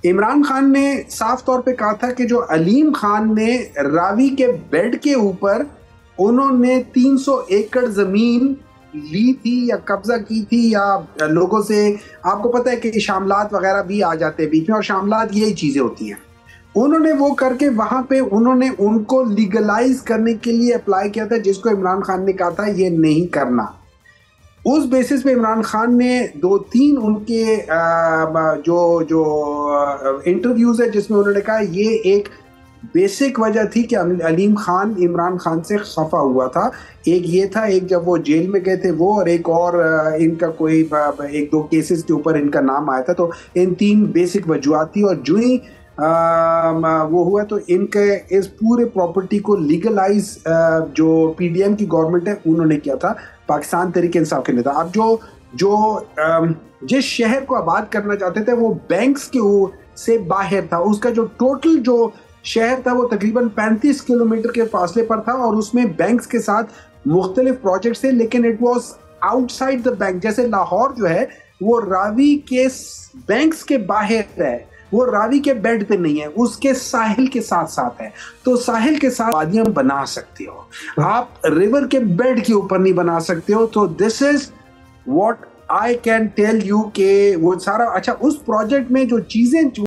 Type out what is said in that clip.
इमरान खान ने साफ तौर पे कहा था कि जो अलीम खान ने रावी के बेड के ऊपर उन्होंने 300 एकड़ जमीन ली थी या कब्जा की थी या लोगों से, आपको पता है कि शामलात वगैरह भी आ जाते हैं बीच में और शामलात यही चीजें होती हैं। उन्होंने वो करके वहां पे उन्होंने उनको लीगलाइज करने के लिए अप्लाई किया था, जिसको इमरान खान ने कहा था ये नहीं करना। उस बेसिस पे इमरान खान ने दो तीन उनके जो जो इंटरव्यूज है जिसमें उन्होंने कहा ये एक बेसिक वजह थी कि अलीम खान इमरान खान से खफा हुआ था। एक ये था, एक जब वो जेल में गए थे वो, और एक और इनका कोई एक दो केसेस के ऊपर इनका नाम आया था। तो इन तीन बेसिक वजूहत थी, और जो ही वो हुआ तो इनके इस पूरे प्रॉपर्टी को लीगलाइज जो पीडीएम की गवर्नमेंट है उन्होंने किया था, पाकिस्तान तहरीक इंसाफ के नेता। अब जो जो जिस शहर को आबाद करना चाहते थे वो बैंक्स के से बाहर था। उसका जो टोटल जो शहर था वो तकरीबन 35 किलोमीटर के फासले पर था, और उसमें बैंक्स के साथ मुख्तलिफ प्रोजेक्ट्स थे, लेकिन it was outside the bank. जैसे लाहौर जो है वो रावी के बैंक्स के बाहर है, वो रावी के बेड पे नहीं है, उसके साहिल के साथ साथ है। तो साहिल के साथ वादियां बना सकते हो, आप रिवर के बेड के ऊपर नहीं बना सकते हो। तो this is what I can tell you के वो सारा अच्छा उस प्रोजेक्ट में जो चीजें